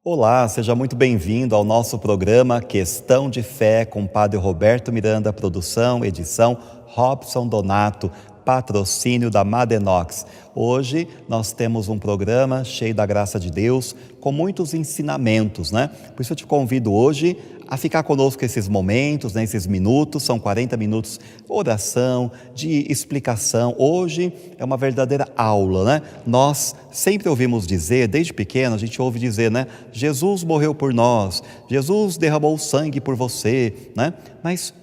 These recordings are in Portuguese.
Olá, seja muito bem-vindo ao nosso programa Questão de Fé com o Padre Roberto Miranda, produção, edição Robson Donato, patrocínio da Madenox. Hoje nós temos um programa cheio da graça de Deus, com muitos ensinamentos, né? Por isso eu te convido hoje a ficar conosco esses momentos, né, esses minutos, são 40 minutos de oração, de explicação. Hoje é uma verdadeira aula, né? Nós sempre ouvimos dizer, desde pequeno a gente ouve dizer, né? Jesus morreu por nós, Jesus derramou o sangue por você, né? Mas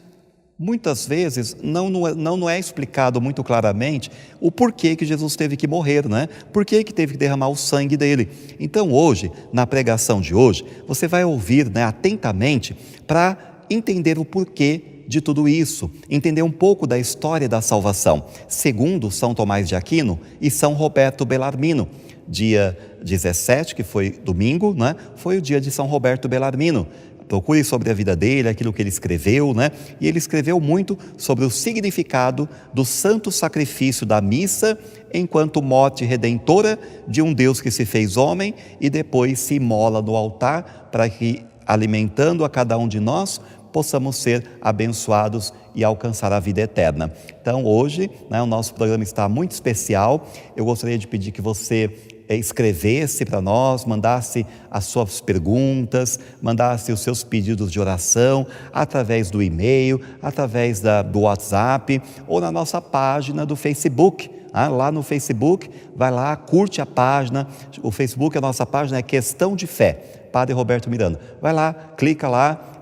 muitas vezes não é explicado muito claramente o porquê que Jesus teve que morrer, né? Por que teve que derramar o sangue dele. Então hoje, na pregação de hoje, você vai ouvir, né, atentamente para entender o porquê de tudo isso, entender um pouco da história da salvação, segundo São Tomás de Aquino e São Roberto Bellarmino. Dia 17, que foi domingo, né, foi o dia de São Roberto Bellarmino. Procure sobre a vida dele, aquilo que ele escreveu, né? E ele escreveu muito sobre o significado do santo sacrifício da missa enquanto morte redentora de um Deus que se fez homem e depois se imola no altar para que, alimentando a cada um de nós, possamos ser abençoados e alcançar a vida eterna. Então hoje, né, o nosso programa está muito especial. Eu gostaria de pedir que você escrevesse para nós, mandasse as suas perguntas, mandasse os seus pedidos de oração através do e-mail, através do WhatsApp ou na nossa página do Facebook. Lá no Facebook, vai lá, curte a página. O Facebook, a nossa página é Questão de Fé, Padre Roberto Miranda. Vai lá, clica lá,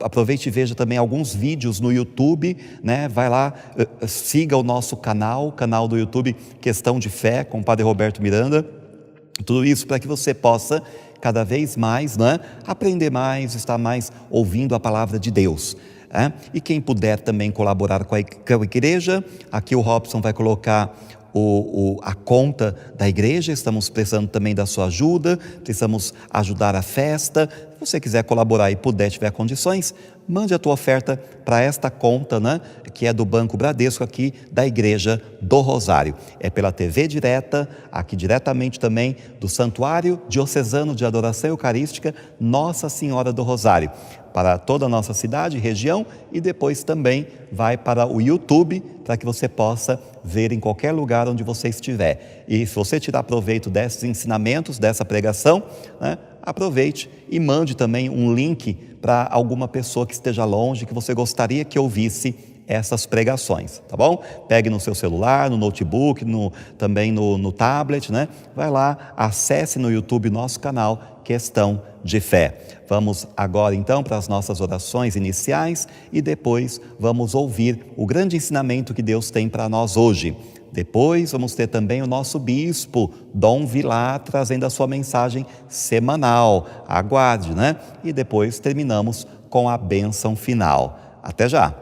aproveite e veja também alguns vídeos no YouTube, né? Vai lá, siga o nosso canal do YouTube Questão de Fé com o Padre Roberto Miranda. Tudo isso para que você possa cada vez mais, né, aprender mais, estar mais ouvindo a palavra de Deus. E quem puder também colaborar com a igreja, aqui o Robson vai colocar a conta da igreja. Estamos precisando também da sua ajuda, precisamos ajudar a festa. Se você quiser colaborar e puder, tiver condições, mande a tua oferta para esta conta, né, que é do Banco Bradesco, aqui da Igreja do Rosário. É pela TV direta, aqui diretamente também do Santuário Diocesano de Adoração Eucarística Nossa Senhora do Rosário, para toda a nossa cidade e região, e depois também vai para o YouTube, para que você possa ver em qualquer lugar onde você estiver. E se você tirar proveito desses ensinamentos, dessa pregação, né, aproveite e mande também um link para alguma pessoa que esteja longe, que você gostaria que ouvisse essas pregações, tá bom? Pegue no seu celular, no notebook, também no tablet, né? Vai lá, acesse no YouTube nosso canal Questão de Fé. Vamos agora então para as nossas orações iniciais e depois vamos ouvir o grande ensinamento que Deus tem para nós hoje. Depois vamos ter também o nosso bispo, Dom Vilar, trazendo a sua mensagem semanal. Aguarde, né? E depois terminamos com a bênção final. Até já!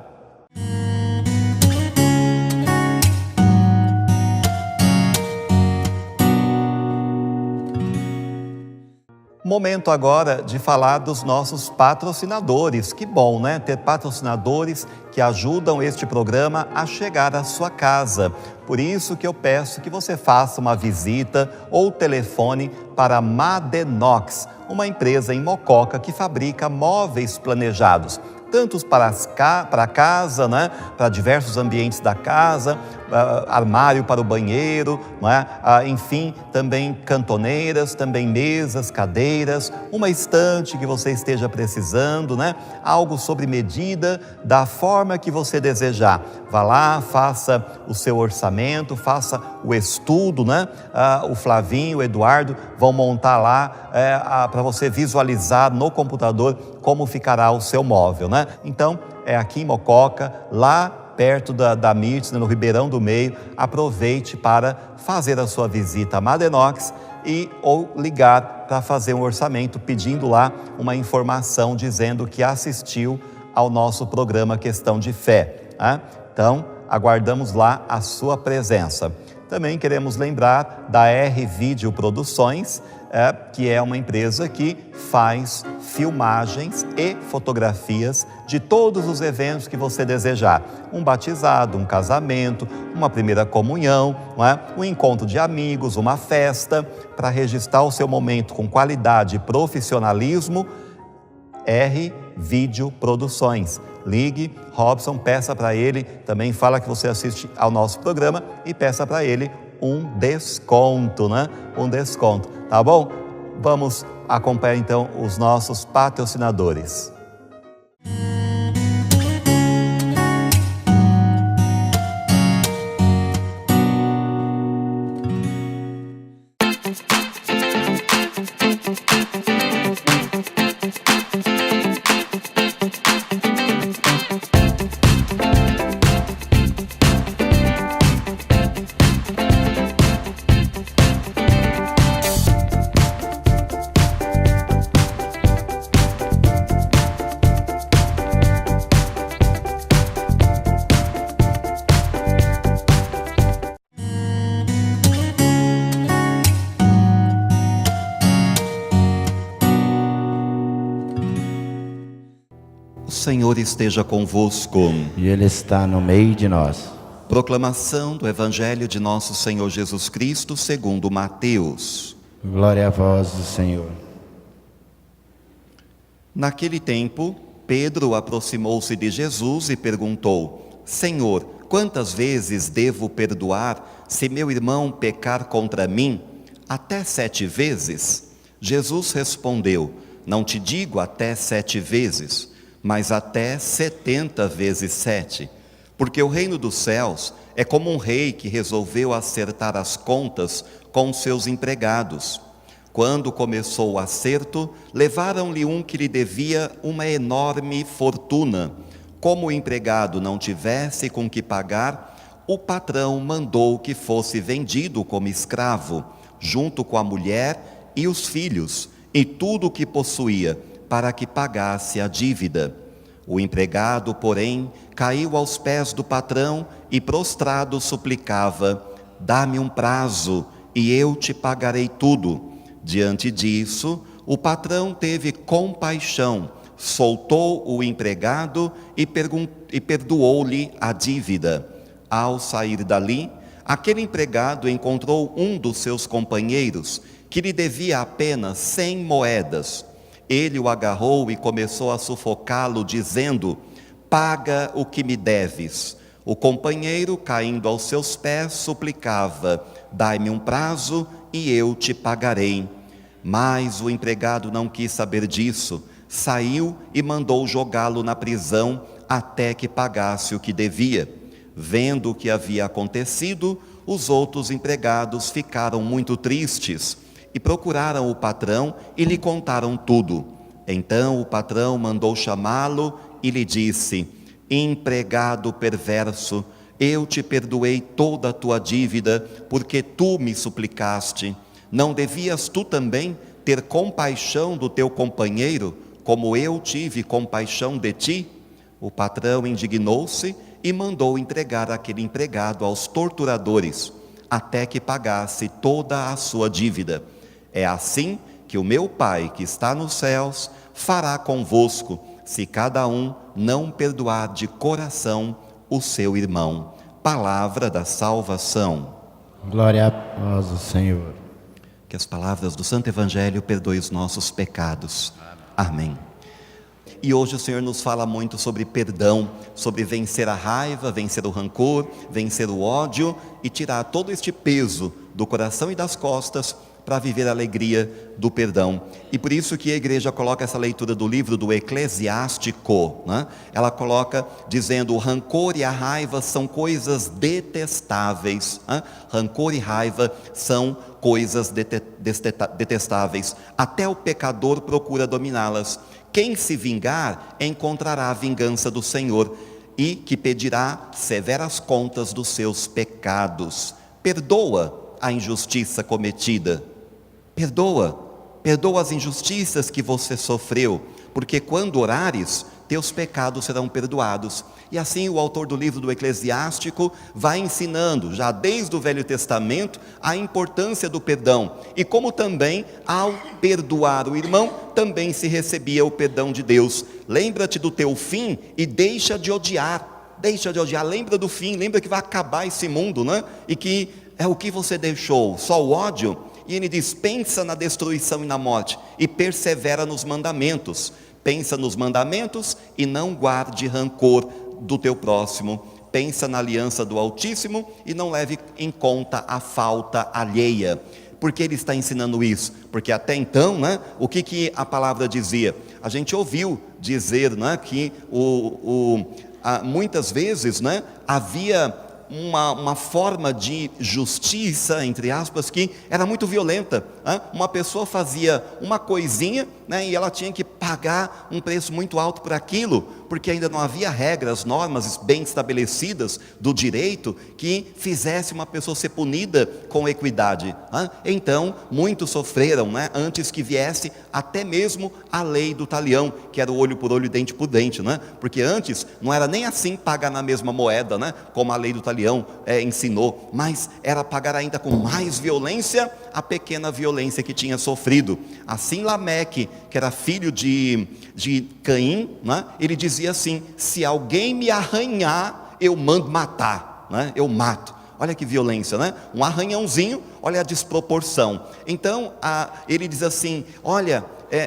Momento agora de falar dos nossos patrocinadores. Que bom, né? Ter patrocinadores que ajudam este programa a chegar à sua casa. Por isso que eu peço que você faça uma visita ou telefone para a Madenox, uma empresa em Mococa que fabrica móveis planejados, tanto para casa, né? Para diversos ambientes da casa, armário para o banheiro, né? Enfim, também cantoneiras, também mesas, cadeiras, uma estante que você esteja precisando, né? Algo sobre medida, da forma que você desejar. Vá lá, faça o seu orçamento, faça o estudo, né? O Flavinho, o Eduardo vão montar lá para você visualizar no computador como ficará o seu móvel, né? Então, é aqui em Mococa, lá perto da Mirtz, no Ribeirão do Meio. Aproveite para fazer a sua visita à Madenox, ou ligar para fazer um orçamento, pedindo lá uma informação dizendo que assistiu ao nosso programa Questão de Fé. Então, aguardamos lá a sua presença. Também queremos lembrar da R-Vídeo Produções, que é uma empresa que faz filmagens e fotografias de todos os eventos que você desejar. Um batizado, um casamento, uma primeira comunhão, um encontro de amigos, uma festa, para registrar o seu momento com qualidade e profissionalismo. R-Vídeo Produções. Ligue, Robson, peça para ele, também fala que você assiste ao nosso programa e peça para ele um desconto, Um desconto, tá bom? Vamos acompanhar então os nossos patrocinadores. O Senhor esteja convosco. E Ele está no meio de nós. Proclamação do Evangelho de nosso Senhor Jesus Cristo segundo Mateus. Glória a vós, Senhor. Naquele tempo, Pedro aproximou-se de Jesus e perguntou: Senhor, quantas vezes devo perdoar se meu irmão pecar contra mim? Até 7 vezes? Jesus respondeu: Não te digo até 7 vezes, mas até 70 vezes 7. Porque o reino dos céus é como um rei que resolveu acertar as contas com seus empregados. Quando começou o acerto, levaram-lhe um que lhe devia uma enorme fortuna. Como o empregado não tivesse com que pagar, o patrão mandou que fosse vendido como escravo, junto com a mulher e os filhos, e tudo o que possuía, para que pagasse a dívida. O empregado, porém, caiu aos pés do patrão e prostrado suplicava: dá-me um prazo e eu te pagarei tudo. Diante disso, o patrão teve compaixão, soltou o empregado e perdoou-lhe a dívida. Ao sair dali, aquele empregado encontrou um dos seus companheiros, que lhe devia apenas 100 moedas. Ele o agarrou e começou a sufocá-lo, dizendo: paga o que me deves. O companheiro, caindo aos seus pés, suplicava: dai-me um prazo e eu te pagarei. Mas o empregado não quis saber disso, saiu e mandou jogá-lo na prisão até que pagasse o que devia. Vendo o que havia acontecido, os outros empregados ficaram muito tristes e procuraram o patrão e lhe contaram tudo. Então o patrão mandou chamá-lo e lhe disse: empregado perverso, eu te perdoei toda a tua dívida, porque tu me suplicaste. Não devias tu também ter compaixão do teu companheiro, como eu tive compaixão de ti? O patrão indignou-se e mandou entregar aquele empregado aos torturadores, até que pagasse toda a sua dívida. É assim que o meu Pai, que está nos céus, fará convosco, se cada um não perdoar de coração o seu irmão. Palavra da salvação. Glória a vós, Senhor. Que as palavras do Santo Evangelho perdoem os nossos pecados. Amém. E hoje o Senhor nos fala muito sobre perdão, sobre vencer a raiva, vencer o rancor, vencer o ódio e tirar todo este peso do coração e das costas para viver a alegria do perdão. E por isso que a igreja coloca essa leitura do livro do Eclesiástico, Ela coloca dizendo: o rancor e a raiva são coisas detestáveis. Rancor e raiva são coisas detestáveis. Até o pecador procura dominá-las. Quem se vingar encontrará a vingança do Senhor, e que pedirá severas contas dos seus pecados. Perdoa a injustiça cometida. perdoa as injustiças que você sofreu, porque quando orares, teus pecados serão perdoados. E assim o autor do livro do Eclesiástico vai ensinando, já desde o Velho Testamento, a importância do perdão. E como também, ao perdoar o irmão, também se recebia o perdão de Deus. Lembra-te do teu fim e deixa de odiar. Lembra do fim, lembra que vai acabar esse mundo, né? E que é o que você deixou, só o ódio. E ele diz, pensa na destruição e na morte, e persevera nos mandamentos. Pensa nos mandamentos e não guarde rancor do teu próximo. Pensa na aliança do Altíssimo e não leve em conta a falta alheia. Por que ele está ensinando isso? Porque até então, né, o que a palavra dizia? A gente ouviu dizer, né, que muitas vezes, né, havia uma forma de justiça, entre aspas, que era muito violenta. Uma pessoa fazia uma coisinha, né, e ela tinha que pagar um preço muito alto por aquilo, porque ainda não havia regras, normas bem estabelecidas do direito que fizesse uma pessoa ser punida com equidade. Então, muitos sofreram, né, antes que viesse até mesmo a lei do talião, que era o olho por olho, dente por dente, né? Porque antes não era nem assim pagar na mesma moeda, né, como a lei do talião ensinou, mas era pagar ainda com mais violência a pequena violência que tinha sofrido. Assim Lameque, que era filho de Caim, né, ele dizia assim, se alguém me arranhar, eu mando matar, né, eu mato. Olha que violência, né? Um arranhãozinho, olha a desproporção. Então, ele diz assim, olha,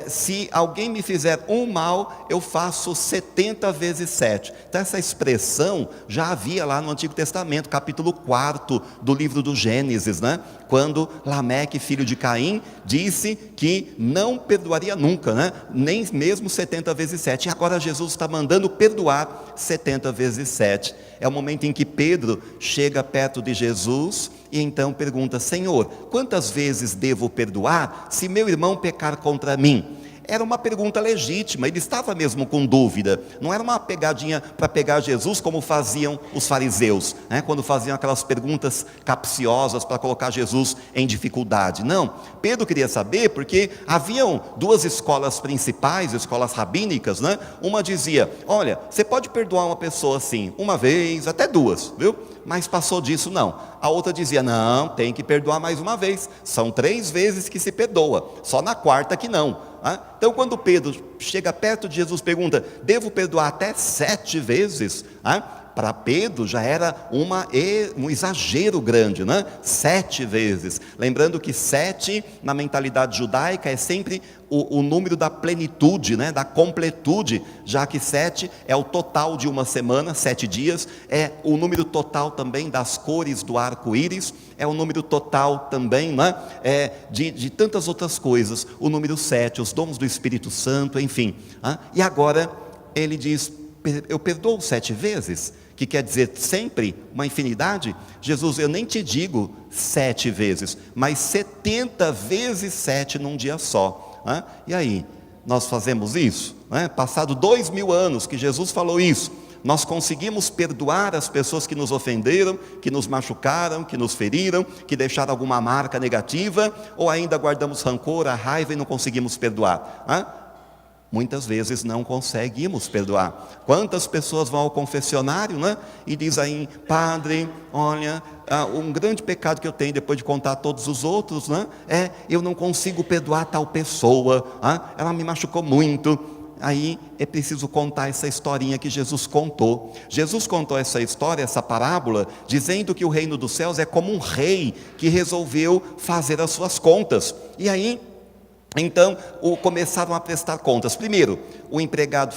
se alguém me fizer um mal, eu faço 70 vezes 7. Então essa expressão já havia lá no Antigo Testamento, capítulo 4 do livro do Gênesis, né? Quando Lameque, filho de Caim, disse que não perdoaria nunca, né? Nem mesmo 70 vezes 7. E agora Jesus está mandando perdoar 70 vezes 7. É o momento em que Pedro chega perto de Jesus e então pergunta, Senhor, quantas vezes devo perdoar se meu irmão pecar contra mim? Era uma pergunta legítima, ele estava mesmo com dúvida, não era uma pegadinha para pegar Jesus como faziam os fariseus, né? Quando faziam aquelas perguntas capciosas para colocar Jesus em dificuldade. Não, Pedro queria saber porque haviam duas escolas principais, escolas rabínicas, né? Uma dizia, olha, você pode perdoar uma pessoa assim, uma vez, até duas, viu? Mas passou disso não. A outra dizia, não, tem que perdoar mais uma vez, são 3 vezes que se perdoa, só na quarta que não. Então quando Pedro chega perto de Jesus, pergunta, devo perdoar até 7 vezes? Para Pedro já era um exagero grande, né? 7 vezes, lembrando que 7 na mentalidade judaica é sempre o número da plenitude, né? Da completude, já que 7 é o total de uma semana, 7 dias, é o número total também das cores do arco-íris, é o número total também, né? De tantas outras coisas, o número 7, os dons do Espírito Santo, enfim. E agora ele diz, eu perdoo 7 vezes, que quer dizer sempre uma infinidade. Jesus, eu nem te digo 7 vezes, mas 70 vezes 7 num dia só. E aí, nós fazemos isso? Passado 2000 anos que Jesus falou isso, nós conseguimos perdoar as pessoas que nos ofenderam, que nos machucaram, que nos feriram, que deixaram alguma marca negativa, ou ainda guardamos rancor, a raiva e não conseguimos perdoar? Muitas vezes não conseguimos perdoar. Quantas pessoas vão ao confessionário, né? E diz aí, padre, olha, um grande pecado que eu tenho depois de contar todos os outros, né? Eu não consigo perdoar tal pessoa, ela me machucou muito. Aí é preciso contar essa historinha que Jesus contou. Jesus contou essa história, essa parábola, dizendo que o reino dos céus é como um rei que resolveu fazer as suas contas. E aí, então, começaram a prestar contas. Primeiro, o empregado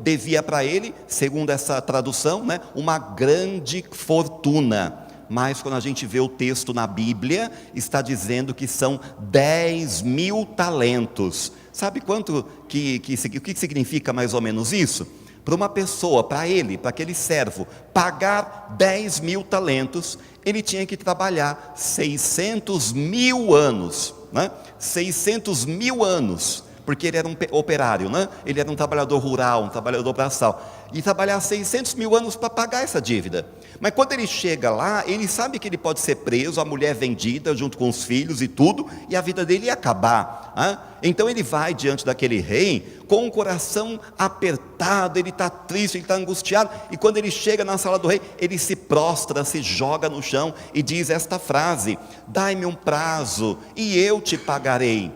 devia para ele, segundo essa tradução, né, uma grande fortuna. Mas quando a gente vê o texto na Bíblia, está dizendo que são 10.000 talentos. Sabe quanto o que significa mais ou menos isso? Para uma pessoa, para aquele servo, pagar 10.000 talentos, ele tinha que trabalhar 600.000 anos, né? 600.000 anos, porque ele era um operário, né? Ele era um trabalhador rural, um trabalhador braçal, e trabalhar 600.000 anos para pagar essa dívida. Mas quando ele chega lá, ele sabe que ele pode ser preso, a mulher vendida junto com os filhos e tudo, e a vida dele ia acabar. Então ele vai diante daquele rei com o coração apertado, ele está triste, ele está angustiado, e quando ele chega na sala do rei, ele se prostra, se joga no chão e diz esta frase: dai-me um prazo e eu te pagarei.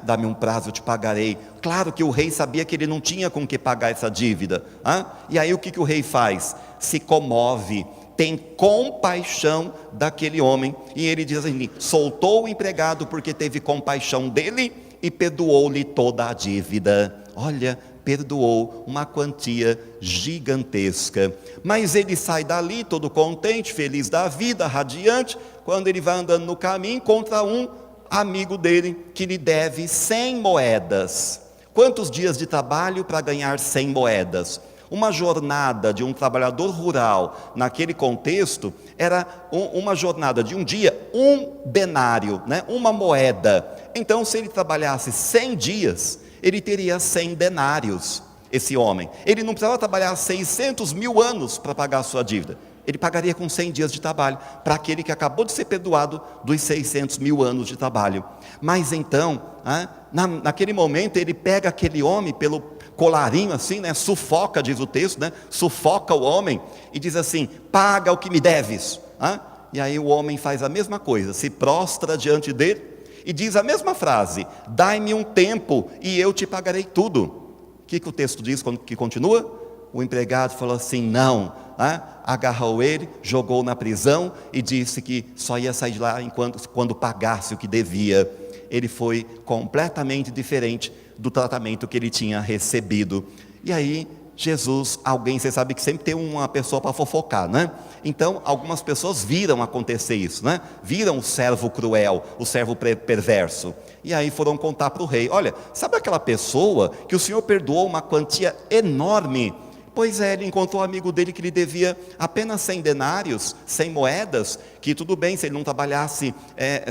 Dá-me um prazo, eu te pagarei. Claro que o rei sabia que ele não tinha com que pagar essa dívida. E aí o que o rei faz? Se comove, tem compaixão daquele homem, e ele diz assim: soltou o empregado porque teve compaixão dele e perdoou-lhe toda a dívida. Olha, perdoou uma quantia gigantesca. Mas ele sai dali todo contente, feliz da vida, radiante. Quando ele vai andando no caminho, encontra um amigo dele que lhe deve 100 moedas. Quantos dias de trabalho para ganhar 100 moedas? Uma jornada de um trabalhador rural, naquele contexto, era uma jornada de um dia, um denário, uma moeda. Então, se ele trabalhasse 100 dias, ele teria 100 denários, esse homem. Ele não precisava trabalhar 600 mil anos para pagar a sua dívida. Ele pagaria com 100 dias de trabalho, para aquele que acabou de ser perdoado dos 600 mil anos de trabalho. Mas então, naquele momento, ele pega aquele homem pelo colarinho assim, sufoca, diz o texto, sufoca o homem, e diz assim: paga o que me deves. E aí o homem faz a mesma coisa, se prostra diante dele, e diz a mesma frase: dai-me um tempo, e eu te pagarei tudo. O que o texto diz que continua? O empregado falou assim: não, agarrou ele, jogou na prisão, e disse que só ia sair de lá quando pagasse o que devia. Ele foi completamente diferente do tratamento que ele tinha recebido. E aí Jesus, você sabe que sempre tem uma pessoa para fofocar, Então algumas pessoas viram acontecer isso, Viram o servo cruel, o servo perverso, e aí foram contar para o rei: olha, sabe aquela pessoa que o Senhor perdoou uma quantia enorme? Pois é, ele encontrou um amigo dele que lhe devia apenas 100 denários, 100 moedas, que tudo bem, se ele não trabalhasse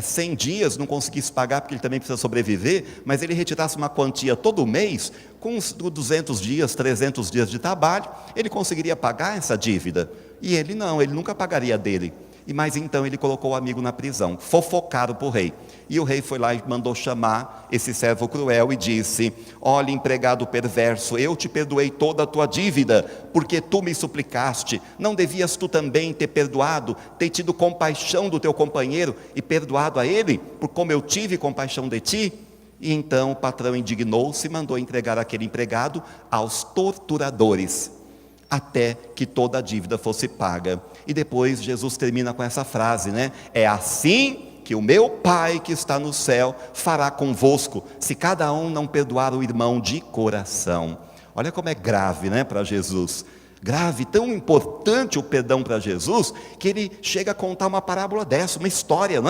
100 dias, não conseguisse pagar, porque ele também precisa sobreviver, mas ele retirasse uma quantia todo mês, com uns 200 dias, 300 dias de trabalho, ele conseguiria pagar essa dívida. E ele não, ele nunca pagaria dele. Mas então ele colocou o amigo na prisão, fofocaram para o rei. E o rei foi lá e mandou chamar esse servo cruel e disse: olha, empregado perverso, eu te perdoei toda a tua dívida, porque tu me suplicaste. Não devias tu também ter perdoado, ter tido compaixão do teu companheiro e perdoado a ele, por como eu tive compaixão de ti? E então o patrão indignou-se e mandou entregar aquele empregado aos torturadores, até que toda a dívida fosse paga. E depois Jesus termina com essa frase, é assim que o meu Pai que está no céu fará convosco, se cada um não perdoar o irmão de coração. Olha como é grave, para Jesus. Grave, tão importante o perdão para Jesus, que ele chega a contar uma parábola dessa, uma história,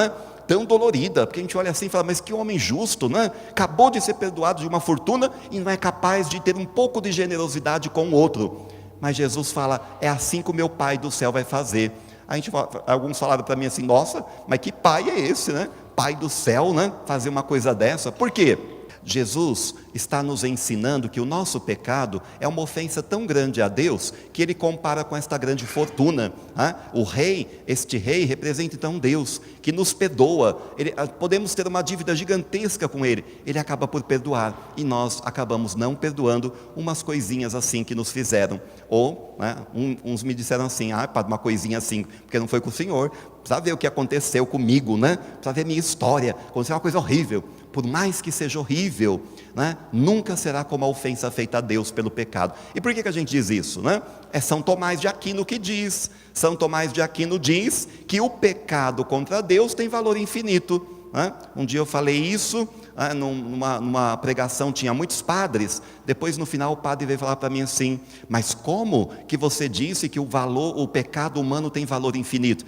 tão dolorida, porque a gente olha assim e fala: mas que homem justo, acabou de ser perdoado de uma fortuna e não é capaz de ter um pouco de generosidade com o outro. Mas Jesus fala: é assim que o meu Pai do céu vai fazer. Alguns falaram para mim assim: nossa, mas que pai é esse, Pai do céu, fazer uma coisa dessa? Por quê? Jesus está nos ensinando que o nosso pecado é uma ofensa tão grande a Deus, que ele compara com esta grande fortuna. O rei, este rei representa então Deus, que nos perdoa. Podemos ter uma dívida gigantesca com ele, ele acaba por perdoar, e nós acabamos não perdoando umas coisinhas assim que nos fizeram. Ou, uns me disseram assim: padre, uma coisinha assim, porque não foi com o senhor, precisa ver o que aconteceu comigo, precisa ver minha história, aconteceu uma coisa horrível. Por mais que seja horrível, nunca será como a ofensa feita a Deus pelo pecado. E por que a gente diz isso? É São Tomás de Aquino que diz. São Tomás de Aquino diz que o pecado contra Deus tem valor infinito. Um dia eu falei isso, numa pregação, tinha muitos padres. Depois no final o padre veio falar para mim assim: mas como que você disse que o pecado humano tem valor infinito?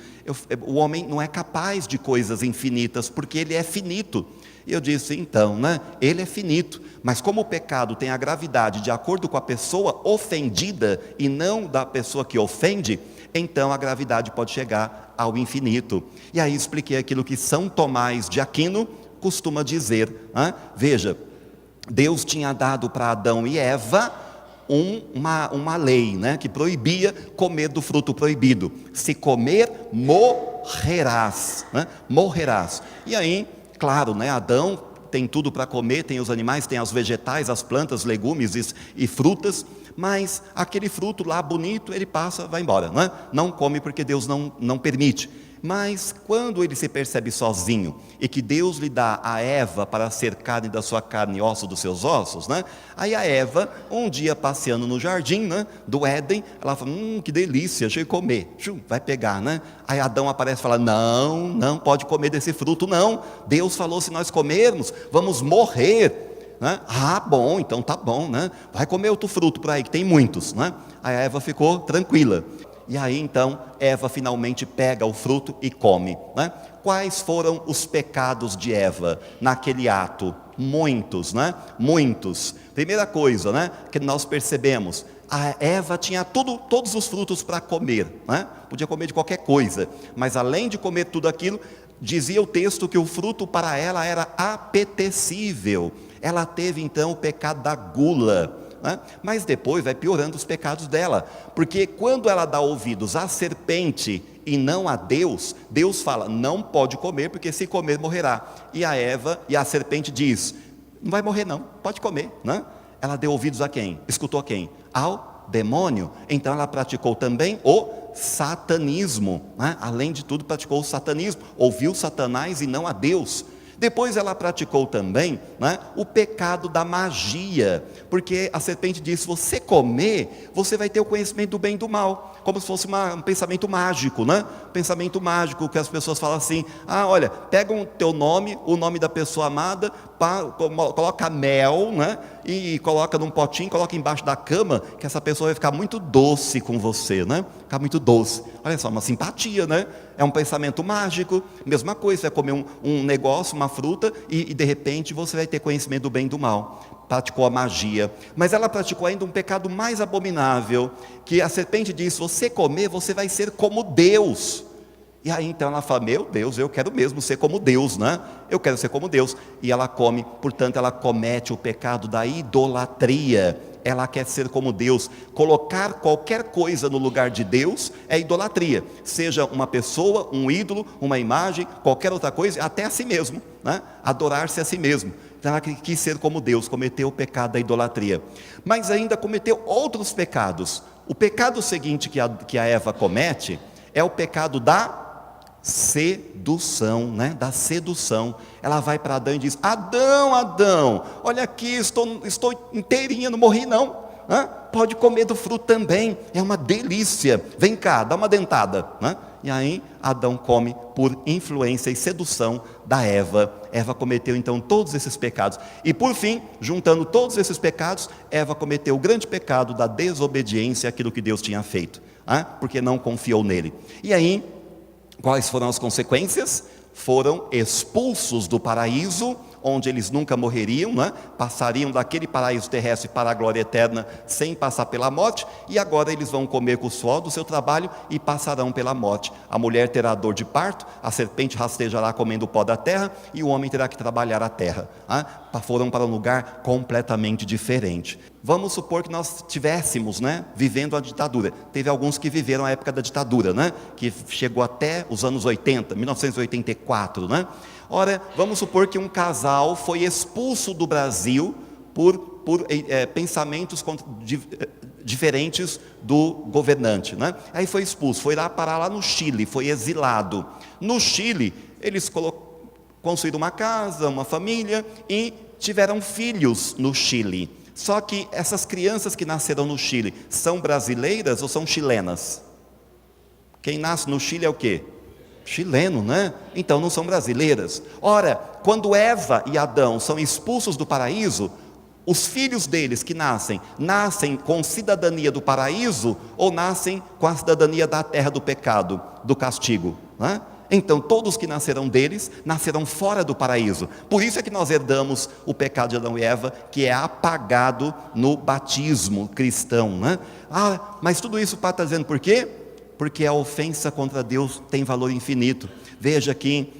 O homem não é capaz de coisas infinitas, porque ele é finito. E eu disse: então, ele é finito, mas como o pecado tem a gravidade de acordo com a pessoa ofendida e não da pessoa que ofende, então a gravidade pode chegar ao infinito. E aí expliquei aquilo que São Tomás de Aquino costuma dizer. Veja, Deus tinha dado para Adão e Eva uma lei, né, que proibia comer do fruto proibido. Se comer, morrerás, né? Morrerás. E aí, claro, né, Adão tem tudo para comer, tem os animais, tem os vegetais, as plantas, legumes e frutas, mas aquele fruto lá bonito, ele passa, vai embora, né? Não come porque Deus não permite. Mas quando ele se percebe sozinho e que Deus lhe dá a Eva para ser carne da sua carne e osso dos seus ossos, né? Aí a Eva, um dia passeando no jardim, né, do Éden, ela fala, que delícia, deixa eu comer, vai pegar, né? Aí Adão aparece e fala, não pode comer desse fruto não, Deus falou, se nós comermos, vamos morrer, né? Ah, bom, então tá bom, né? Vai comer outro fruto por aí, que tem muitos, né? Aí a Eva ficou tranquila. E aí então Eva finalmente pega o fruto e come, né? Quais foram os pecados de Eva naquele ato? Muitos, né? Muitos. Primeira coisa, né, que nós percebemos, a Eva tinha todos os frutos para comer, né? Podia comer de qualquer coisa, mas além de comer tudo aquilo, dizia o texto que o fruto para ela era apetecível. Ela teve então o pecado da gula, né? Mas depois vai piorando os pecados dela, porque quando ela dá ouvidos à serpente e não a Deus, Deus fala, não pode comer, porque se comer morrerá. E a Eva e a serpente diz, não vai morrer não, pode comer, né? Ela deu ouvidos a quem? Escutou a quem? Ao demônio. Então ela praticou também o satanismo, né? Além de tudo praticou o satanismo, ouviu Satanás e não a Deus. Depois ela praticou também, né, o pecado da magia, porque a serpente disse, se você comer, você vai ter o conhecimento do bem e do mal, como se fosse um pensamento mágico, né? Pensamento mágico, que as pessoas falam assim, olha, pega o teu nome, o nome da pessoa amada, coloca mel, né, e coloca num potinho, coloca embaixo da cama, que essa pessoa vai ficar muito doce com você, né? Ficar muito doce. Olha só, uma simpatia, né? É um pensamento mágico, mesma coisa, você vai comer um negócio, uma fruta, e de repente você vai ter conhecimento do bem e do mal. Praticou a magia, mas ela praticou ainda um pecado mais abominável, que a serpente disse, se você comer, você vai ser como Deus. E aí então ela fala, meu Deus, eu quero mesmo ser como Deus, né? Eu quero ser como Deus. E ela come, portanto ela comete o pecado da idolatria. Ela quer ser como Deus. Colocar qualquer coisa no lugar de Deus é idolatria. Seja uma pessoa, um ídolo, uma imagem, qualquer outra coisa, até a si mesmo, né? Adorar-se a si mesmo. Então ela quis ser como Deus, cometeu o pecado da idolatria. Mas ainda cometeu outros pecados. O pecado seguinte que a Eva comete é o pecado da sedução, né? Da sedução. Ela vai para Adão e diz, Adão, olha aqui, estou inteirinha, não morri não, pode comer do fruto também, é uma delícia, vem cá, dá uma dentada, né? E aí Adão come por influência e sedução da Eva. Eva cometeu então todos esses pecados, e por fim, juntando todos esses pecados, Eva cometeu o grande pecado da desobediência àquilo que Deus tinha feito, porque não confiou nele. E aí, quais foram as consequências? Foram expulsos do paraíso, onde eles nunca morreriam, né? Passariam daquele paraíso terrestre para a glória eterna, sem passar pela morte, e agora eles vão comer com o suor do seu trabalho, e passarão pela morte. A mulher terá dor de parto, a serpente rastejará comendo o pó da terra, e o homem terá que trabalhar a terra. Foram para um lugar completamente diferente. Vamos supor que nós estivéssemos, né, vivendo a ditadura. Teve alguns que viveram a época da ditadura, né, que chegou até os anos 80, 1984, né? Ora, vamos supor que um casal foi expulso do Brasil por pensamentos diferentes do governante, né? Aí foi expulso, foi lá parar lá no Chile, foi exilado. No Chile, eles construíram uma casa, uma família, e tiveram filhos no Chile. Só que essas crianças que nasceram no Chile são brasileiras ou são chilenas? Quem nasce no Chile é o quê? Chileno, né? Então não são brasileiras. Ora, quando Eva e Adão são expulsos do paraíso, os filhos deles que nascem com cidadania do paraíso ou nascem com a cidadania da terra do pecado, do castigo, né? Então todos que nascerão deles, nascerão fora do paraíso. Por isso é que nós herdamos o pecado de Adão e Eva, que é apagado no batismo cristão, né? Mas tudo isso o Padre está dizendo por quê? Porque a ofensa contra Deus tem valor infinito. Veja aqui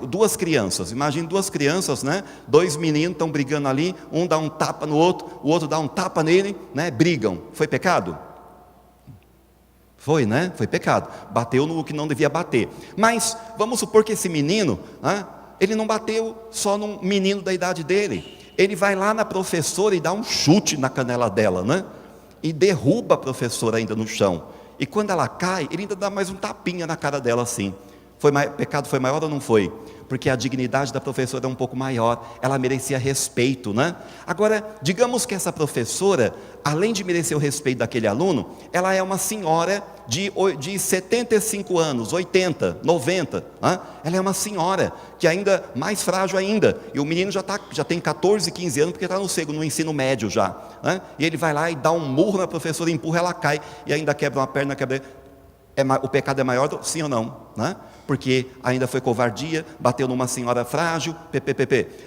duas crianças, imagine duas crianças, né? Dois meninos estão brigando ali, um dá um tapa no outro, o outro dá um tapa nele, né? Brigam. Foi pecado? Foi, né? Foi pecado. Bateu no que não devia bater. Mas vamos supor que esse menino, ele não bateu só num menino da idade dele. Ele vai lá na professora e dá um chute na canela dela, né? E derruba a professora ainda no chão. E quando ela cai, ele ainda dá mais um tapinha na cara dela assim. Pecado foi maior ou não foi? Porque a dignidade da professora é um pouco maior, ela merecia respeito, né? Agora, digamos que essa professora, além de merecer o respeito daquele aluno, ela é uma senhora de 75 anos, 80, 90, né? Ela é uma senhora, que ainda mais frágil ainda, e o menino já tem 14, 15 anos, porque está no ensino médio já, né? E ele vai lá e dá um murro na professora, empurra, ela cai, e ainda quebra uma perna, o pecado é maior, sim ou não? Né? Porque ainda foi covardia, bateu numa senhora frágil,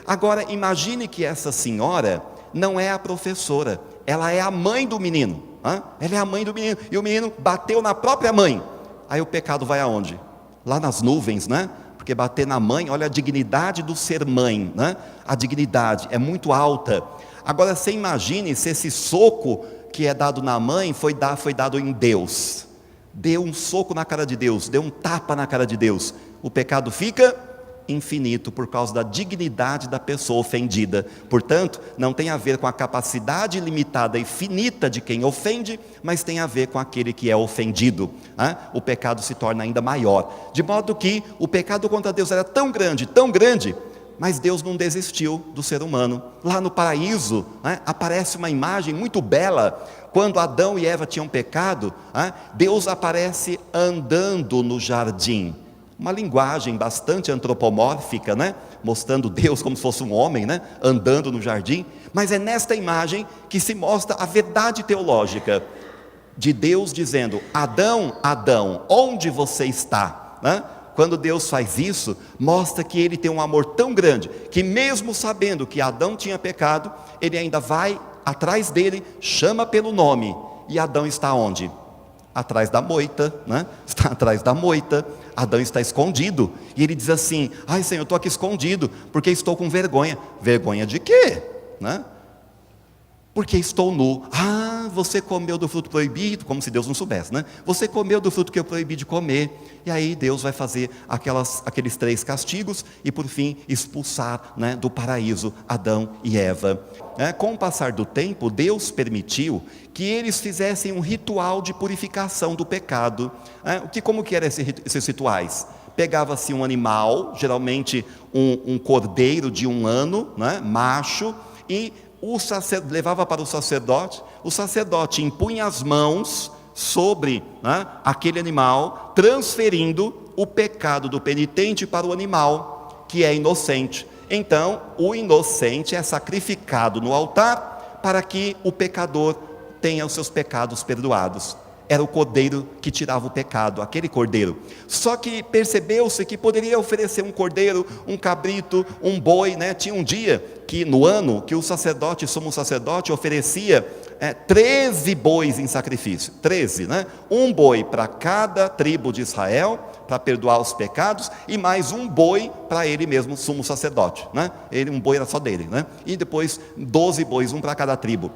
Agora imagine que essa senhora não é a professora, ela é a mãe do menino, né? Ela é a mãe do menino, e o menino bateu na própria mãe. Aí o pecado vai aonde? Lá nas nuvens, né? Porque bater na mãe, olha a dignidade do ser mãe, né? A dignidade é muito alta. Agora você imagine se esse soco que é dado na mãe foi dado em Deus. Deu um soco na cara de Deus, deu um tapa na cara de Deus. O pecado fica infinito por causa da dignidade da pessoa ofendida. Portanto, não tem a ver com a capacidade limitada e finita de quem ofende, mas tem a ver com aquele que é ofendido. O pecado se torna ainda maior. De modo que o pecado contra Deus era tão grande, mas Deus não desistiu do ser humano. Lá no paraíso, aparece uma imagem muito bela. Quando Adão e Eva tinham pecado, Deus aparece andando no jardim. Uma linguagem bastante antropomórfica, né? Mostrando Deus como se fosse um homem, né? Andando no jardim. Mas é nesta imagem que se mostra a verdade teológica de Deus dizendo: Adão, Adão, onde você está? Quando Deus faz isso, mostra que Ele tem um amor tão grande, que mesmo sabendo que Adão tinha pecado, Ele ainda vai atrás dele, chama pelo nome. E Adão está onde? Atrás da moita, né? Está atrás da moita. Adão está escondido, e ele diz assim: ai Senhor, eu estou aqui escondido, porque estou com vergonha. Vergonha de quê? Né? Porque estou nu. Você comeu do fruto proibido, como se Deus não soubesse, né? Você comeu do fruto que eu proibi de comer. E aí Deus vai fazer aqueles 3 castigos, e por fim expulsar, né, do paraíso Adão e Eva. Com o passar do tempo, Deus permitiu que eles fizessem um ritual de purificação do pecado. Como que eram esses rituais? Pegava-se um animal, geralmente um cordeiro de 1 ano, né, macho, e levava para o sacerdote impunha as mãos sobre, né, aquele animal, transferindo o pecado do penitente para o animal, que é inocente. Então, o inocente é sacrificado no altar, para que o pecador tenha os seus pecados perdoados. Era o cordeiro que tirava o pecado, aquele cordeiro. Só que percebeu-se que poderia oferecer um cordeiro, um cabrito, um boi, né? Tinha um dia que no ano que o sumo sacerdote oferecia 13 bois em sacrifício. 13, né? Um boi para cada tribo de Israel, para perdoar os pecados, e mais um boi para ele mesmo, sumo sacerdote, né? Um boi era só dele, né? E depois 12 bois, um para cada tribo.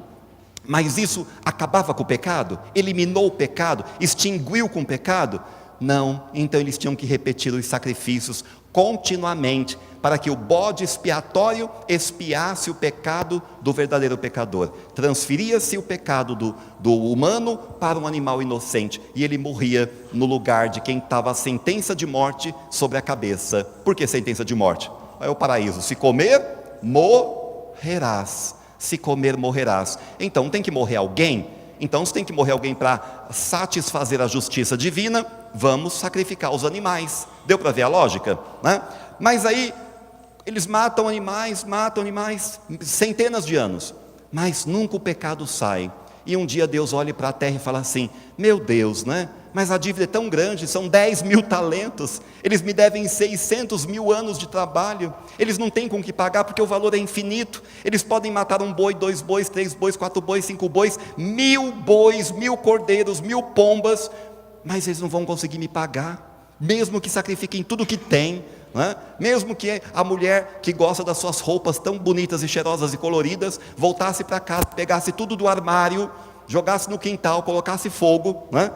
Mas isso acabava com o pecado? Eliminou o pecado? Extinguiu com o pecado? Não. Então eles tinham que repetir os sacrifícios continuamente, para que o bode expiatório expiasse o pecado do verdadeiro pecador. Transferia-se o pecado do humano para um animal inocente, e ele morria no lugar de quem estava a sentença de morte sobre a cabeça. Por que sentença de morte? É o paraíso: se comer, morrerás. Se comer, morrerás. Então tem que morrer alguém. Então se tem que morrer alguém para satisfazer a justiça divina, vamos sacrificar os animais. Deu para ver a lógica, né? Mas aí eles matam animais, centenas de anos, mas nunca o pecado sai. E um dia Deus olha para a terra e fala assim: meu Deus, né? Mas a dívida é tão grande, são 10.000 talentos, eles me devem 600.000 anos de trabalho, eles não têm com o que pagar, porque o valor é infinito. Eles podem matar 1 boi, 2 bois, 3 bois, 4 bois, 5 bois, 1.000 bois, 1.000 cordeiros, 1.000 pombas, mas eles não vão conseguir me pagar. mesmo que sacrifiquem tudo que tem, né? Mesmo que a mulher que gosta das suas roupas tão bonitas e cheirosas e coloridas, voltasse para casa, pegasse tudo do armário, jogasse no quintal, colocasse fogo, né?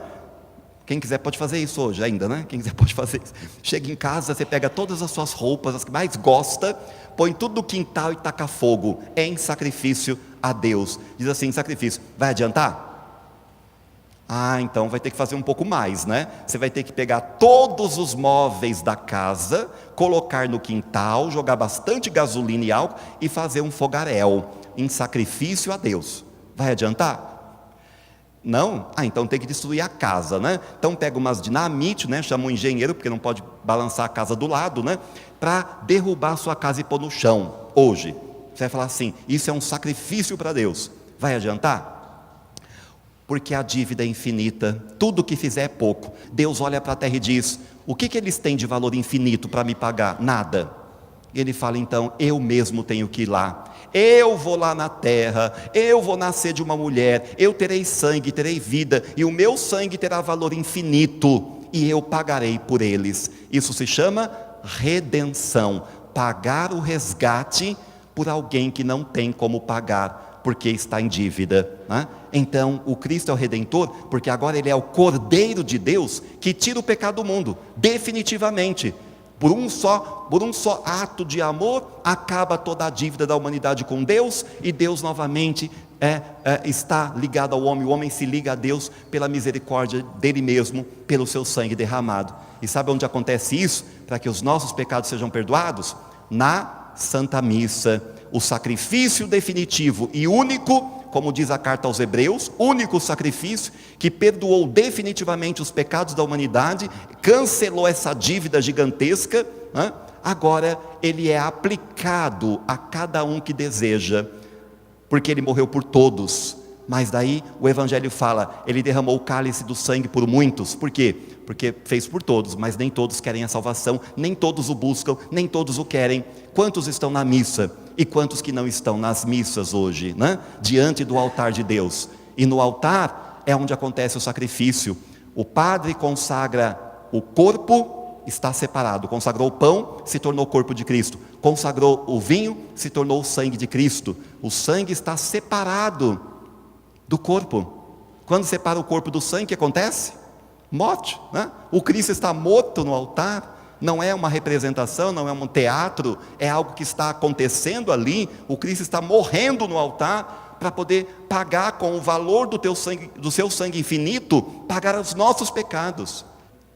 Quem quiser pode fazer isso hoje ainda, né? Quem quiser pode fazer isso. Chega em casa, você pega todas as suas roupas, as que mais gosta, põe tudo no quintal e taca fogo, em sacrifício a Deus. Diz assim, sacrifício, vai adiantar? Então vai ter que fazer um pouco mais, né? Você vai ter que pegar todos os móveis da casa, colocar no quintal, jogar bastante gasolina e álcool e fazer um fogaréu, em sacrifício a Deus. Vai adiantar? Não? Então tem que destruir a casa, né? Então pega umas dinamite, né? Chama um engenheiro, porque não pode balançar a casa do lado, né? Para derrubar a sua casa e pôr no chão, hoje. Você vai falar assim, isso é um sacrifício para Deus. Vai adiantar? Porque a dívida é infinita, tudo que fizer é pouco. Deus olha para a terra e diz, o que eles têm de valor infinito para me pagar? Nada. E ele fala então, eu mesmo tenho que ir lá. Eu vou lá na terra, eu vou nascer de uma mulher, eu terei sangue, terei vida, e o meu sangue terá valor infinito, e eu pagarei por eles. Isso se chama redenção, pagar o resgate por alguém que não tem como pagar, porque está em dívida, né? Então o Cristo é o Redentor, porque agora Ele é o Cordeiro de Deus, que tira o pecado do mundo, definitivamente. Por um só ato de amor, acaba toda a dívida da humanidade com Deus, e Deus novamente está ligado ao homem, o homem se liga a Deus pela misericórdia dele mesmo, pelo seu sangue derramado. E sabe onde acontece isso? Para que os nossos pecados sejam perdoados? Na Santa Missa, o sacrifício definitivo e único, como diz a carta aos Hebreus, único sacrifício que perdoou definitivamente os pecados da humanidade, cancelou essa dívida gigantesca, né? Agora ele é aplicado a cada um que deseja, porque ele morreu por todos. Mas daí o Evangelho fala, ele derramou o cálice do sangue por muitos. Por quê? Porque fez por todos, mas nem todos querem a salvação, nem todos o buscam, nem todos o querem. Quantos estão na missa? E quantos que não estão nas missas hoje, né? Diante do altar de Deus? E no altar é onde acontece o sacrifício. O padre consagra o corpo, está separado. Consagrou o pão, se tornou o corpo de Cristo. Consagrou o vinho, se tornou o sangue de Cristo. O sangue está separado do corpo. Quando separa o corpo do sangue, o que acontece? Morte, né? O Cristo está morto no altar. Não é uma representação, não é um teatro, é algo que está acontecendo ali. O Cristo está morrendo no altar para poder pagar com o valor do seu sangue infinito, pagar os nossos pecados.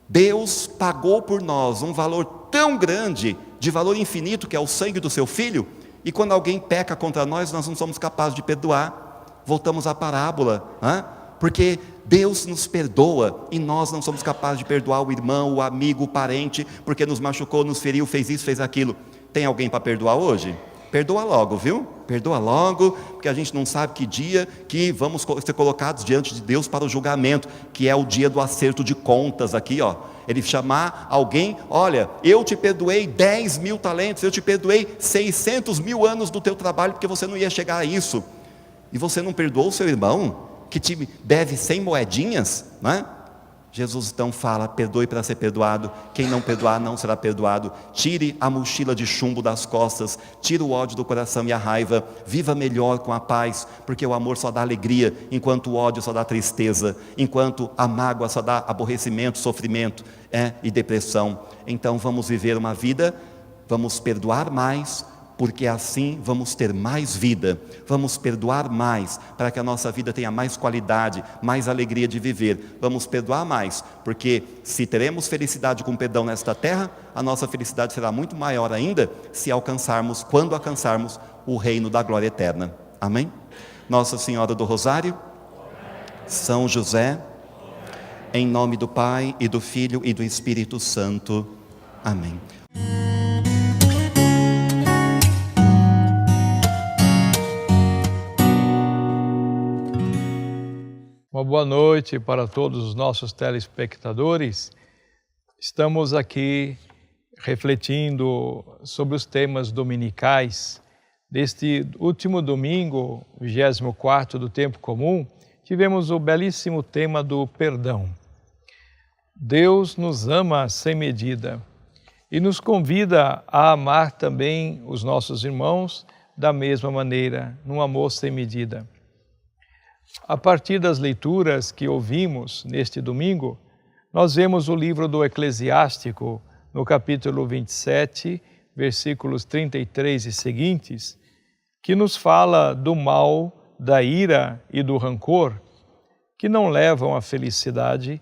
Deus pagou por nós um valor tão grande, de valor infinito, que é o sangue do seu Filho, e quando alguém peca contra nós não somos capazes de perdoar. Voltamos à parábola, né? Porque Deus nos perdoa e nós não somos capazes de perdoar o irmão, o amigo, o parente, porque nos machucou, nos feriu, fez isso, fez aquilo. Tem alguém para perdoar hoje? Perdoa logo, viu? Perdoa logo, porque a gente não sabe que dia que vamos ser colocados diante de Deus para o julgamento, que é o dia do acerto de contas aqui, ó. Ele chamar alguém, olha, eu te perdoei 10 mil talentos, eu te perdoei 600 mil anos do teu trabalho, porque você não ia chegar a isso. E você não perdoou o seu irmão, que te deve 100 moedinhas, né? Jesus então fala, perdoe para ser perdoado, quem não perdoar não será perdoado. Tire a mochila de chumbo das costas, tire o ódio do coração e a raiva, viva melhor com a paz, porque o amor só dá alegria, enquanto o ódio só dá tristeza, enquanto a mágoa só dá aborrecimento, sofrimento e depressão. Então vamos viver uma vida, vamos perdoar mais, porque assim vamos ter mais vida, vamos perdoar mais, para que a nossa vida tenha mais qualidade, mais alegria de viver. Vamos perdoar mais, porque se teremos felicidade com perdão nesta terra, a nossa felicidade será muito maior ainda, quando alcançarmos o reino da glória eterna. Amém? Nossa Senhora do Rosário, São José, em nome do Pai, e do Filho, e do Espírito Santo. Amém. Uma boa noite para todos os nossos telespectadores. Estamos aqui refletindo sobre os temas dominicais. Deste último domingo, 24º do Tempo Comum, tivemos o belíssimo tema do perdão. Deus nos ama sem medida e nos convida a amar também os nossos irmãos da mesma maneira, num amor sem medida. A partir das leituras que ouvimos neste domingo, nós vemos o livro do Eclesiástico, no capítulo 27, versículos 33 e seguintes, que nos fala do mal, da ira e do rancor, que não levam à felicidade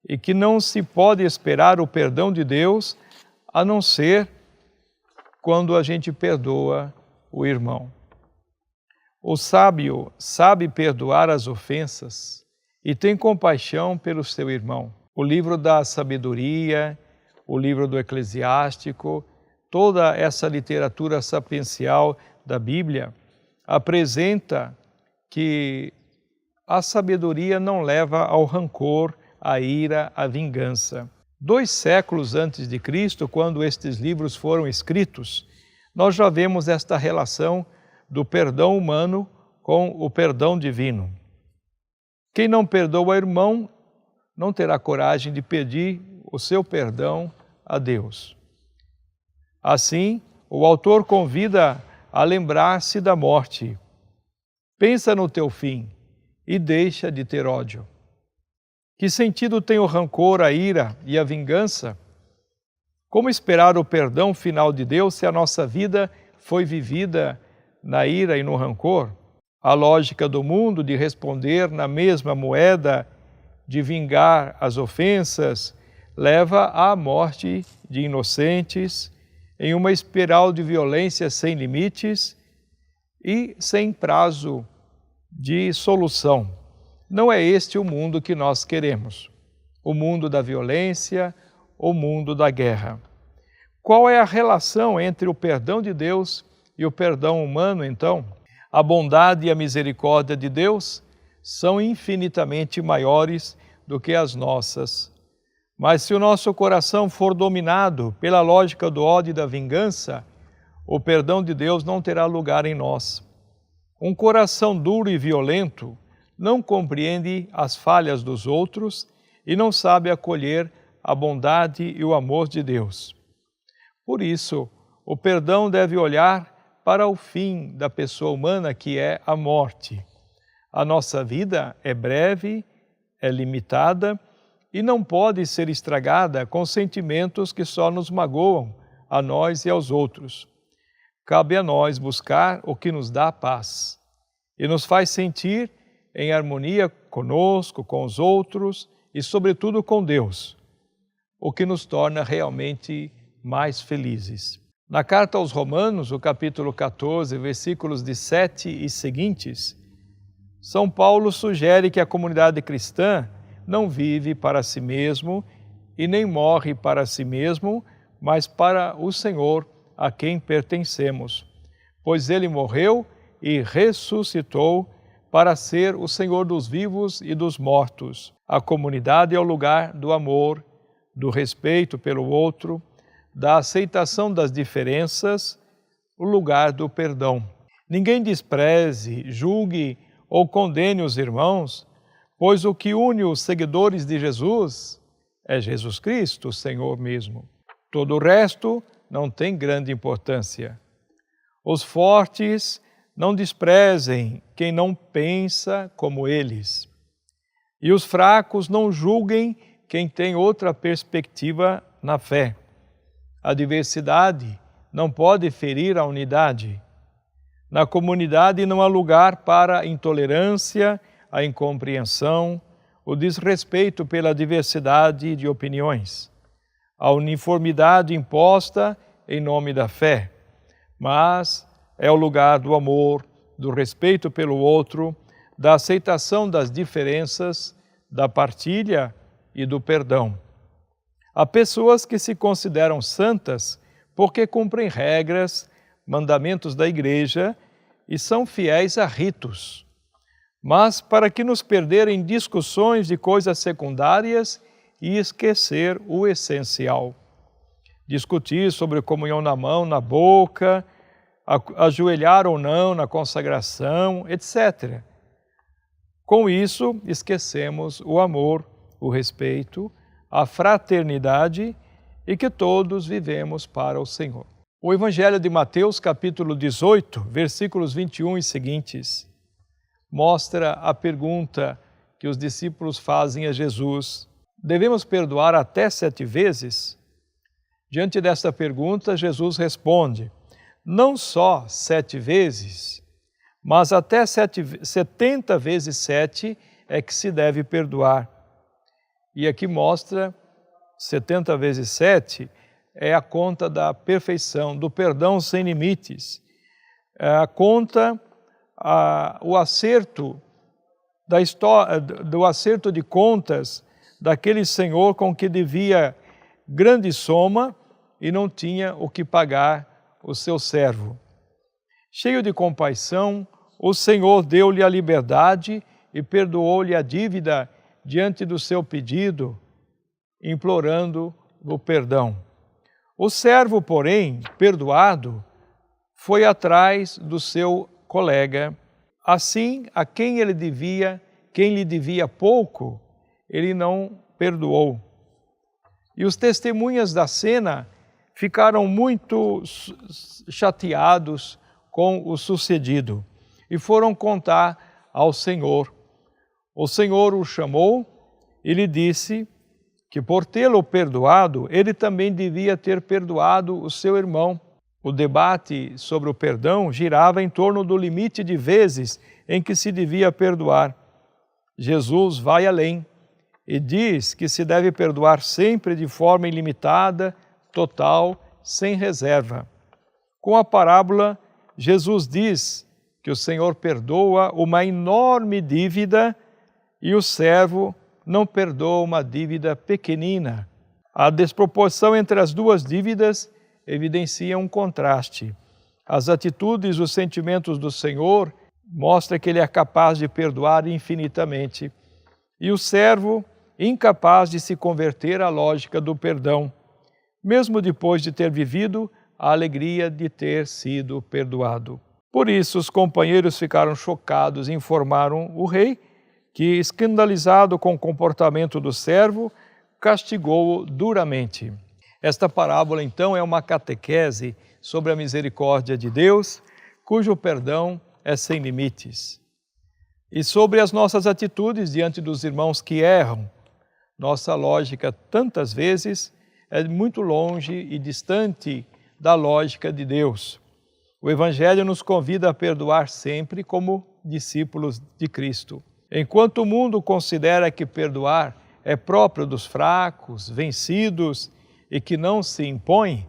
e que não se pode esperar o perdão de Deus, a não ser quando a gente perdoa o irmão. O sábio sabe perdoar as ofensas e tem compaixão pelo seu irmão. O livro da sabedoria, o livro do Eclesiástico, toda essa literatura sapiencial da Bíblia apresenta que a sabedoria não leva ao rancor, à ira, à vingança. 2 séculos antes de Cristo, quando estes livros foram escritos, nós já vemos esta relação do perdão humano com o perdão divino. Quem não perdoa o irmão não terá coragem de pedir o seu perdão a Deus. Assim, o autor convida a lembrar-se da morte. Pensa no teu fim e deixa de ter ódio. Que sentido tem o rancor, a ira e a vingança? Como esperar o perdão final de Deus se a nossa vida foi vivida na ira e no rancor? A lógica do mundo de responder na mesma moeda, de vingar as ofensas, leva à morte de inocentes, em uma espiral de violência sem limites e sem prazo de solução. Não é este o mundo que nós queremos, o mundo da violência, o mundo da guerra. Qual é a relação entre o perdão de Deus e o perdão humano, então? A bondade e a misericórdia de Deus são infinitamente maiores do que as nossas. Mas se o nosso coração for dominado pela lógica do ódio e da vingança, o perdão de Deus não terá lugar em nós. Um coração duro e violento não compreende as falhas dos outros e não sabe acolher a bondade e o amor de Deus. Por isso, o perdão deve olhar para o fim da pessoa humana, que é a morte. A nossa vida é breve, é limitada e não pode ser estragada com sentimentos que só nos magoam, a nós e aos outros. Cabe a nós buscar o que nos dá paz e nos faz sentir em harmonia conosco, com os outros e, sobretudo, com Deus, o que nos torna realmente mais felizes. Na carta aos Romanos, o capítulo 14, versículos de 7 e seguintes, São Paulo sugere que a comunidade cristã não vive para si mesmo e nem morre para si mesmo, mas para o Senhor a quem pertencemos, pois Ele morreu e ressuscitou para ser o Senhor dos vivos e dos mortos. A comunidade é o lugar do amor, do respeito pelo outro, da aceitação das diferenças, o lugar do perdão. Ninguém despreze, julgue ou condene os irmãos, pois o que une os seguidores de Jesus é Jesus Cristo, o Senhor mesmo. Todo o resto não tem grande importância. Os fortes não desprezem quem não pensa como eles. E os fracos não julguem quem tem outra perspectiva na fé. A diversidade não pode ferir a unidade. Na comunidade não há lugar para a intolerância, a incompreensão, o desrespeito pela diversidade de opiniões, a uniformidade imposta em nome da fé, mas é o lugar do amor, do respeito pelo outro, da aceitação das diferenças, da partilha e do perdão. Há pessoas que se consideram santas porque cumprem regras, mandamentos da igreja e são fiéis a ritos. Mas para que nos perder em discussões de coisas secundárias e esquecer o essencial? Discutir sobre comunhão na mão, na boca, ajoelhar ou não na consagração, etc. Com isso, esquecemos o amor, o respeito, a fraternidade e que todos vivemos para o Senhor. O Evangelho de Mateus, capítulo 18, versículos 21 e seguintes, mostra a pergunta que os discípulos fazem a Jesus: devemos perdoar até 7 vezes? Diante desta pergunta, Jesus responde: não só 7 vezes, mas até 70 vezes 7 é que se deve perdoar. E aqui mostra 70 vezes 7 é a conta da perfeição, do perdão sem limites. É a conta, o acerto da história, do acerto de contas daquele senhor com que devia grande soma e não tinha o que pagar o seu servo. Cheio de compaixão, o Senhor deu-lhe a liberdade e perdoou-lhe a dívida diante do seu pedido, implorando o perdão. O servo, porém, perdoado, foi atrás do seu colega. Assim, a quem lhe devia pouco, ele não perdoou. E os testemunhas da cena ficaram muito chateados com o sucedido e foram contar ao Senhor. O Senhor o chamou e lhe disse que por tê-lo perdoado, ele também devia ter perdoado o seu irmão. O debate sobre o perdão girava em torno do limite de vezes em que se devia perdoar. Jesus vai além e diz que se deve perdoar sempre de forma ilimitada, total, sem reserva. Com a parábola, Jesus diz que o Senhor perdoa uma enorme dívida e o servo não perdoa uma dívida pequenina. A desproporção entre as duas dívidas evidencia um contraste. As atitudes, os sentimentos do Senhor mostram que Ele é capaz de perdoar infinitamente. E o servo, incapaz de se converter à lógica do perdão, mesmo depois de ter vivido a alegria de ter sido perdoado. Por isso, os companheiros ficaram chocados e informaram o rei que, escandalizado com o comportamento do servo, castigou-o duramente. Esta parábola, então, é uma catequese sobre a misericórdia de Deus, cujo perdão é sem limites. E sobre as nossas atitudes diante dos irmãos que erram. Nossa lógica, tantas vezes, é muito longe e distante da lógica de Deus. O Evangelho nos convida a perdoar sempre como discípulos de Cristo. Enquanto o mundo considera que perdoar é próprio dos fracos, vencidos e que não se impõe,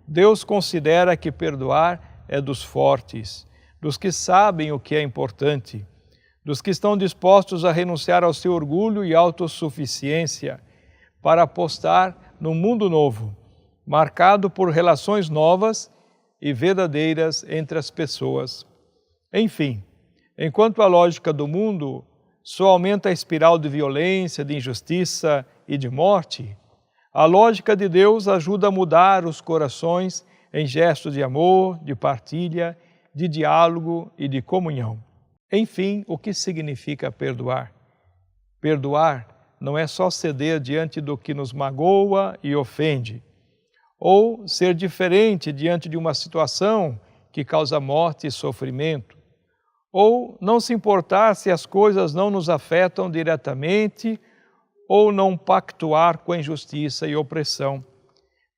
Deus considera que perdoar é dos fortes, dos que sabem o que é importante, dos que estão dispostos a renunciar ao seu orgulho e autossuficiência para apostar num mundo novo, marcado por relações novas e verdadeiras entre as pessoas. Enfim, enquanto a lógica do mundo só aumenta a espiral de violência, de injustiça e de morte, a lógica de Deus ajuda a mudar os corações em gestos de amor, de partilha, de diálogo e de comunhão. Enfim, o que significa perdoar? Perdoar não é só ceder diante do que nos magoa e ofende, ou ser diferente diante de uma situação que causa morte e sofrimento, ou não se importar se as coisas não nos afetam diretamente, ou não pactuar com a injustiça e opressão.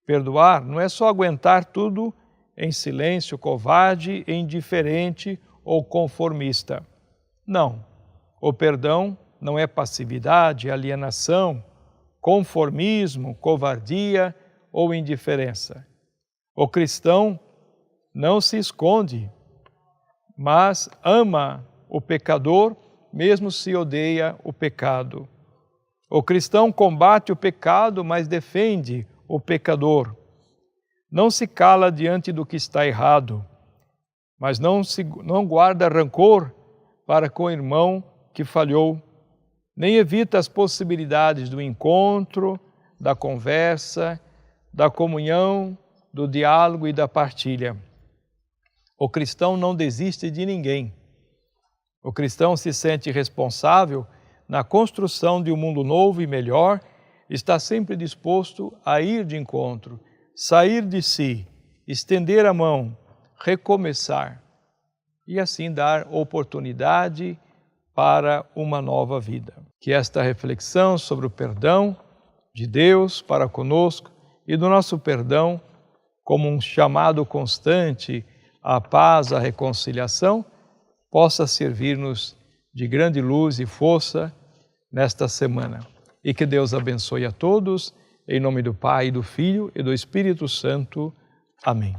Perdoar não é só aguentar tudo em silêncio covarde, indiferente ou conformista. Não, o perdão não é passividade, alienação, conformismo, covardia ou indiferença. O cristão não se esconde, mas ama o pecador, mesmo se odeia o pecado. O cristão combate o pecado, mas defende o pecador. Não se cala diante do que está errado, mas não guarda rancor para com o irmão que falhou, nem evita as possibilidades do encontro, da conversa, da comunhão, do diálogo e da partilha. O cristão não desiste de ninguém. O cristão se sente responsável na construção de um mundo novo e melhor, está sempre disposto a ir de encontro, sair de si, estender a mão, recomeçar e assim dar oportunidade para uma nova vida. Que esta reflexão sobre o perdão de Deus para conosco e do nosso perdão como um chamado constante à paz, à reconciliação, possa servir-nos de grande luz e força nesta semana. E que Deus abençoe a todos, em nome do Pai, do Filho e do Espírito Santo. Amém.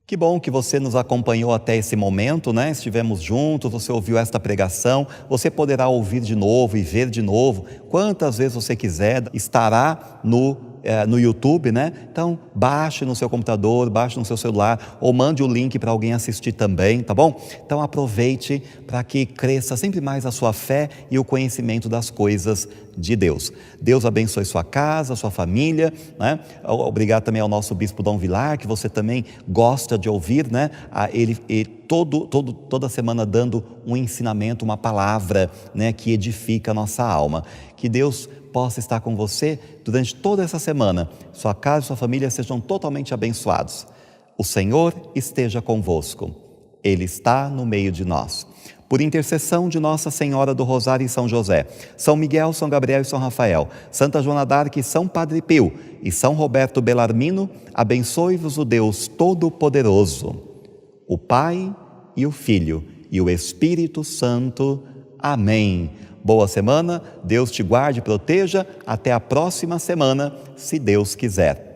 Que bom que você nos acompanhou até esse momento, né? Estivemos juntos, você ouviu esta pregação, você poderá ouvir de novo e ver de novo, quantas vezes você quiser, estará no YouTube, né? Então, baixe no seu computador, baixe no seu celular ou mande o link para alguém assistir também, tá bom? Então, aproveite para que cresça sempre mais a sua fé e o conhecimento das coisas de Deus. Deus abençoe sua casa, sua família, né? Obrigado também ao nosso Bispo Dom Vilar, que você também gosta de ouvir, né? Ele toda semana dando um ensinamento, uma palavra, né? Que edifica a nossa alma. Que Deus possa estar com você durante toda essa semana. Sua casa e sua família sejam totalmente abençoados. O Senhor esteja convosco. Ele está no meio de nós. Por intercessão de Nossa Senhora do Rosário e São José, São Miguel, São Gabriel e São Rafael, Santa Joana d'Arc e São Padre Pio e São Roberto Bellarmino, abençoe-vos o Deus Todo-Poderoso, o Pai e o Filho e o Espírito Santo. Amém. Boa semana, Deus te guarde e proteja. Até a próxima semana, se Deus quiser.